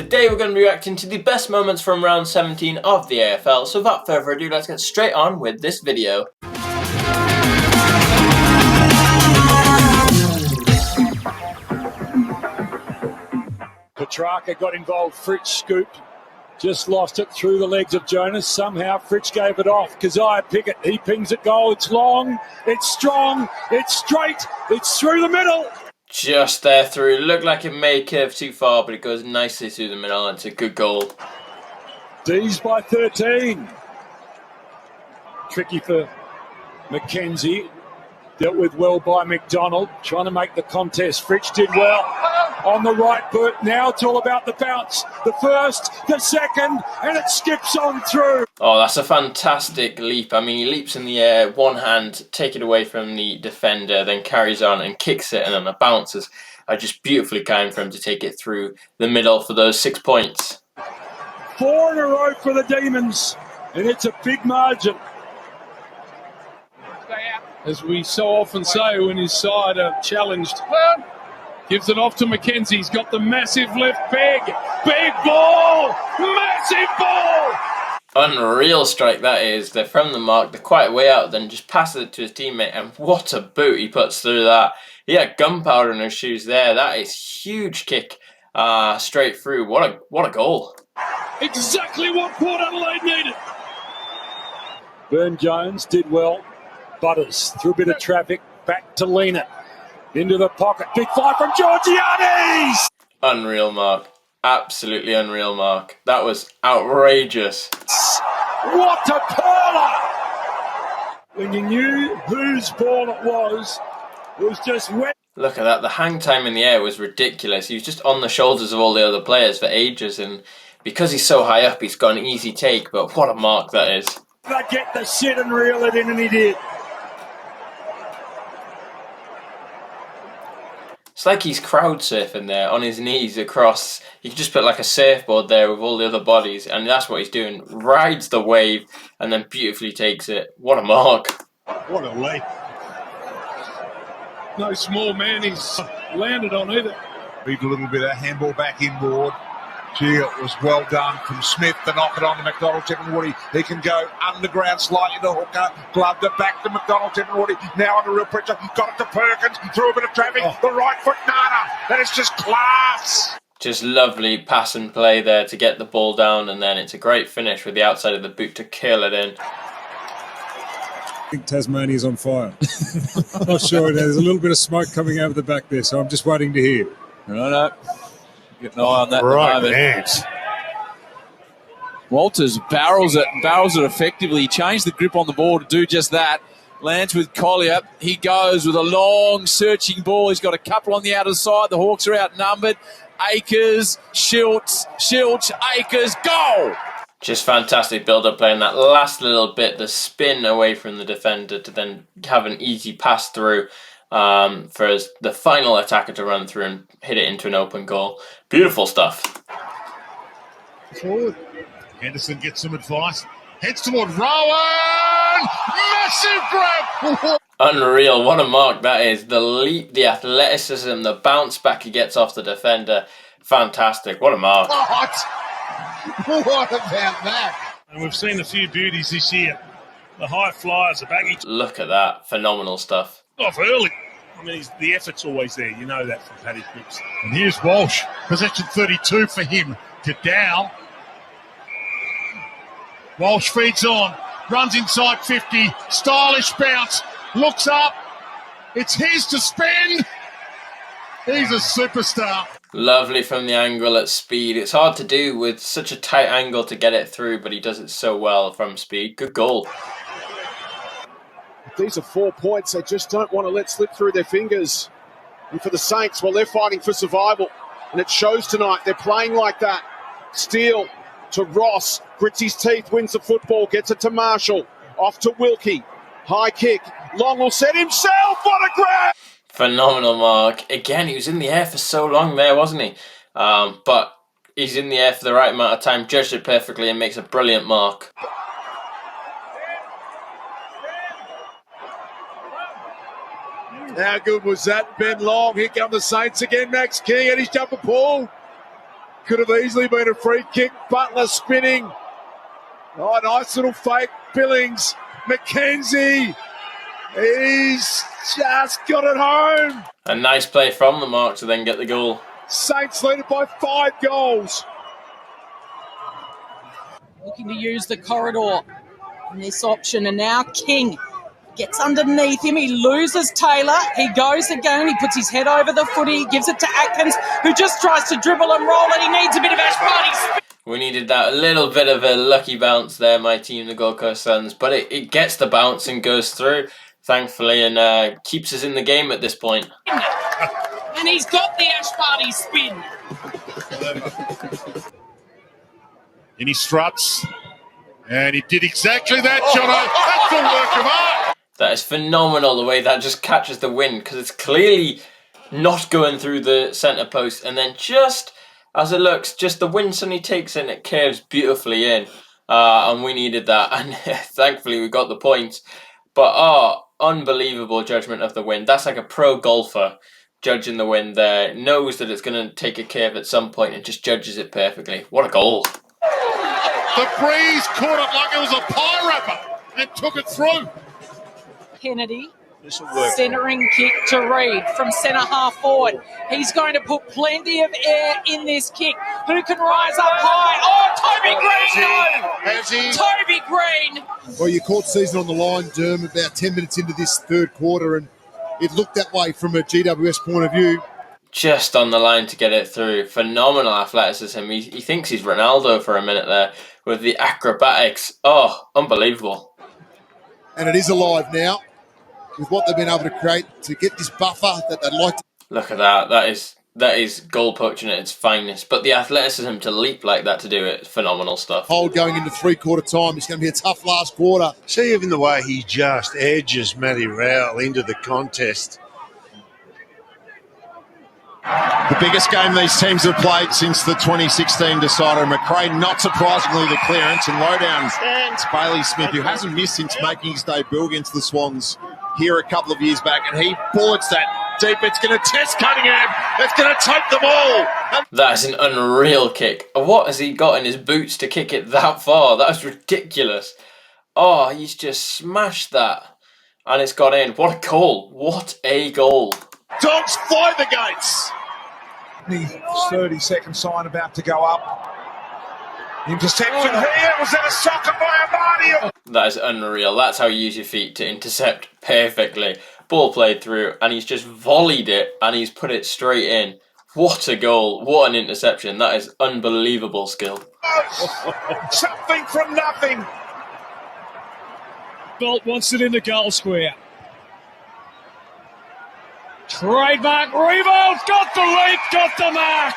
Today we're going to be reacting to the best moments from round 17 of the AFL, so without further ado, let's get straight on with this video. Petrarca got involved, Fritsch scooped, just lost it through the legs of Jonas. Somehow Fritsch gave it off. Keziah Pickett, he pings it goal. It's long, it's strong, it's straight, it's through the middle. Just there through. Looked like it may curve too far, but it goes nicely through the middle and it's a good goal. D's by 13. Tricky for McKenzie. Dealt with well by McDonald. Trying to make the contest. Fritsch did well on the right foot. Now it's all about the bounce. The first, the second, and it skips on through. Oh, that's a fantastic leap. I mean, he leaps in the air, one hand, take it away from the defender, then carries on and kicks it, and then the bounces are just beautifully kind for him to take it through the middle for those 6 points. 4 in a row for the Demons, and it's a big margin. As we so often say when his side are challenged. Gives it off to McKenzie. He's got the massive lift. Big ball! Massive ball! Unreal strike that is. They're from the mark. They're quite a way out. Then just passes it to his teammate. And what a boot he puts through that. He had gunpowder in his shoes there. That is huge kick straight through. What a goal. Exactly what Port Adelaide needed. Burne-Jones did well. Butters through a bit of traffic. Back to Lena. Into the pocket. Big fly from Georgiades. Unreal mark. Absolutely unreal mark. That was outrageous. What a perler! When you knew whose ball it was just wet. Look at that. The hang time in the air was ridiculous. He was just on the shoulders of all the other players for ages. And because he's so high up, he's got an easy take. But what a mark that is. I get the shit and reel it in, and he did. It's like he's crowd surfing there on his knees across. You could just put like a surfboard there with all the other bodies, and that's what he's doing. Rides the wave and then beautifully takes it. What a mark. What a leap. No small man he's landed on either. Beat a little bit of handball back inboard. Gee, it was well done from Smith to knock it on to McDonald Tipperwoody. He can go underground slightly to hooker, gloved it back to McDonald Tipperwoody. Now under real pressure, got it to Perkins, through a bit of traffic, the right foot, nada. That is just class. Just lovely pass and play there to get the ball down, and then it's a great finish with the outside of the boot to kill it in. I think Tasmania's on fire. Not sure. There's a little bit of smoke coming out of the back there, so I'm just waiting to hear. Righto. Get an eye on that. Right, hands. Walters barrels it effectively. He changed the grip on the ball to do just that. Lands with Collier. He goes with a long searching ball. He's got a couple on the outer side. The Hawks are outnumbered. Akers, Schiltz, Akers, goal! Just fantastic build-up play in that last little bit, the spin away from the defender to then have an easy pass through for the final attacker to run through and hit it into an open goal. Beautiful stuff. Forward. Henderson gets some advice. Heads toward Rowan. Massive grab. Unreal. What a mark that is. The leap, the athleticism, the bounce back he gets off the defender. Fantastic. What a mark. What about that? And we've seen a few beauties this year. The high flyers, the baggy. Look at that. Phenomenal stuff. Off early. I mean, the effort's always there. You know that from Paddy Cripps. And here's Walsh. Possession 32 for him to Dow. Walsh feeds on. Runs inside 50. Stylish bounce. Looks up. It's his to spin. He's a superstar. Lovely from the angle at speed. It's hard to do with such a tight angle to get it through, but he does it so well from speed. Good goal. These are 4 points they just don't want to let slip through their fingers. And for the Saints, well, they're fighting for survival. And it shows tonight. They're playing like that. Steele to Ross. Grits his teeth, wins the football, gets it to Marshall. Off to Wilkie. High kick. Long will set himself. What a grab! Phenomenal mark. Again, he was in the air for so long there, wasn't he? But he's in the air for the right amount of time, judged it perfectly and makes a brilliant mark. How good was that? Ben Long. Here come the Saints again. Max King at his jumper ball. could have easily been a free kick. Butler spinning. Oh, nice little fake. Billings. McKenzie. He's just got it home. A nice play from the mark to then get the goal. Saints lead it by 5 goals. Looking to use the corridor in this option, and now King gets underneath him. He loses Taylor. He goes again. He puts his head over the footy. He gives it to Atkins, who just tries to dribble and roll, and he needs a bit of Ash Party. We needed that, a little bit of a lucky bounce there, my team, the Gold Coast Suns, but it gets the bounce and goes through, thankfully, and keeps us in the game at this point. And he's got the Ash Party spin. And he struts. And he did exactly that, Jono. That's a work of art. That is phenomenal, the way that just catches the wind, because it's clearly not going through the centre post, and then just as it looks, just the wind suddenly takes in, it curves beautifully in, and we needed that, and thankfully we got the points. But unbelievable judgment of the wind. That's like a pro golfer judging the wind there, knows that it's going to take a curve at some point and just judges it perfectly. What a goal. The breeze caught it like it was a pie wrapper and took it through. Kennedy, centering kick to Reid from centre half forward. He's going to put plenty of air in this kick. Who can rise up high? Oh, Toby Green, no! Has he? Toby Green! Well, you caught season on the line, Derm, about 10 minutes into this third quarter, and it looked that way from a GWS point of view. Just on the line to get it through. Phenomenal athleticism. He thinks he's Ronaldo for a minute there with the acrobatics. Oh, unbelievable. And it is alive now with what they've been able to create to get this buffer that they'd like to. Look at that. That is goal poaching at its finest. But the athleticism to leap like that to do it, phenomenal stuff. Hold going into three-quarter time. It's going to be a tough last quarter. See even the way he just edges Matty Rowell into the contest. The biggest game these teams have played since the 2016 decider. McRae, not surprisingly, the clearance and lowdown. It's Bailey Smith, who hasn't missed since making his debut against the Swans here a couple of years back, and he bullets that deep. It's going to test Cunningham. It's going to take them all. That is an unreal kick. What has he got in his boots to kick it that far? That was ridiculous. Oh, he's just smashed that. And it's got in. What a goal. What a goal. Dogs fly the gates. 30-second sign about to go up. Interception here. Was that a soccer by Amani? That is unreal. That's how you use your feet to intercept perfectly. Ball played through, and he's just volleyed it, and he's put it straight in. What a goal. What an interception. That is unbelievable skill. Something from nothing. Bolt wants it in the goal square. Trademark Revolt got the leap, got the mark.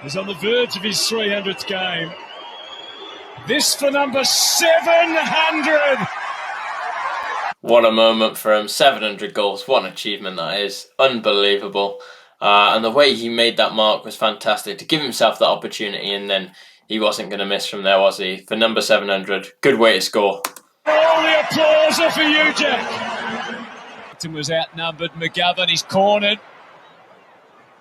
He's on the verge of his 300th game. This for number 700. What a moment for him. 700 goals. What an achievement that is. Unbelievable. And the way he made that mark was fantastic. To give himself that opportunity, and then he wasn't going to miss from there, was he? For number 700. Good way to score. All the applause are for you, Jack. Was outnumbered. McGovern, he's cornered.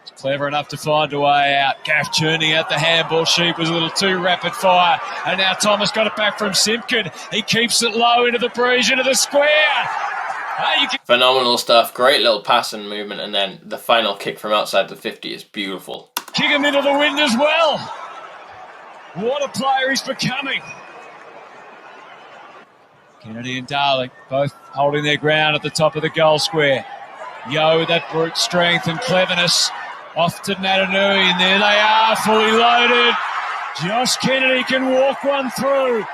He's clever enough to find a way out. Gaff churning out the handball sheep was a little too rapid fire. And now Thomas got it back from Simpkin. He keeps it low into the breeze, into the square. Phenomenal stuff. Great little pass and movement. And then the final kick from outside the 50 is beautiful. Kick him into the wind as well. What a player he's becoming. Kennedy and Darling both holding their ground at the top of the goal square. Yo with that brute strength and cleverness. Off to Natanui, and there they are, fully loaded. Josh Kennedy can walk one through.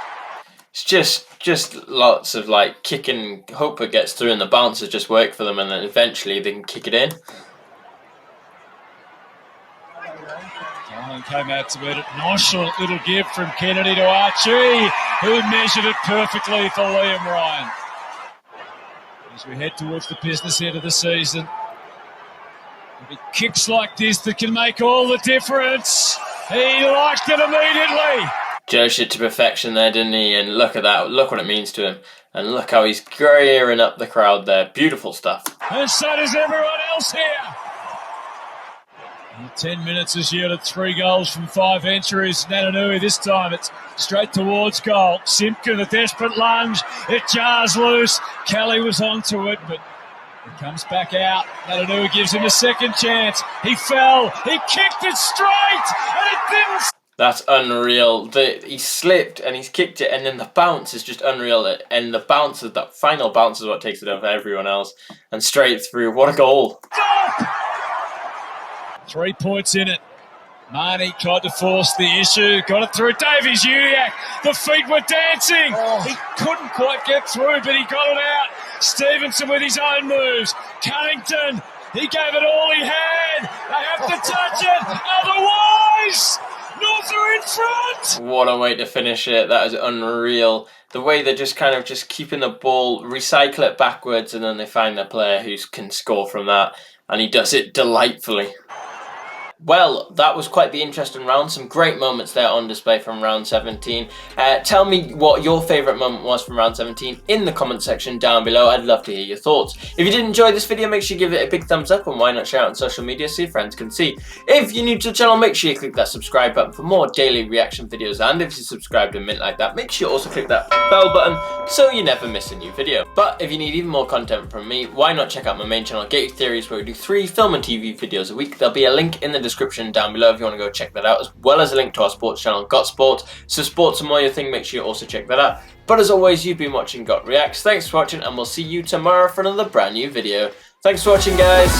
It's just lots of like kicking, hope it gets through, and the bouncers just work for them, and then eventually they can kick it in. Darling came out to meet it. Nonchalant little give from Kennedy to Archie, who measured it perfectly for Liam Ryan. As we head towards the business end of the season, it'll be kicks like this that can make all the difference. He liked it immediately. Judged it to perfection there, didn't he? And look at that. Look what it means to him. And look how he's gearing up the crowd there. Beautiful stuff. And so does everyone else here. 10 minutes has yielded 3 goals from 5 entries. Natanui this time, it's straight towards goal. Simpkin, the desperate lunge. It jars loose. Kelly was onto it, but it comes back out. Natanui gives him a second chance. He fell. He kicked it straight, and it didn't. That's unreal. He slipped and he's kicked it, and then the bounce is just unreal. And the bounce, that final bounce, is what takes it over everyone else. And straight through. What a goal! Stop! 3 points in it. Marnie tried to force the issue, got it through. Davies Uniac, the feet were dancing. He couldn't quite get through, but he got it out. Stevenson with his own moves. Cunnington, he gave it all he had. They have to touch it, otherwise North are in front. What a way to finish it. That is unreal. The way they're just kind of just keeping the ball, recycle it backwards, and then they find a player who can score from that, and he does it delightfully. Well, that was quite the interesting round. Some great moments there on display from round 17. Tell me what your favourite moment was from round 17 in the comment section down below. I'd love to hear your thoughts. If you did enjoy this video, make sure you give it a big thumbs up, and why not share it on social media so your friends can see. If you're new to the channel, make sure you click that subscribe button for more daily reaction videos, and if you subscribe to Mint like that, make sure you also click that bell button so you never miss a new video. But if you need even more content from me, why not check out my main channel, Get Your Theories, where we do 3 film and TV videos a week. There'll be a link in the description down below if you want to go check that out, as well as a link to our sports channel, Got Sports. So sports are more your thing, make sure you also check that out. But as always, you've been watching Got Reacts. Thanks for watching, and we'll see you tomorrow for another brand new video. Thanks for watching, guys.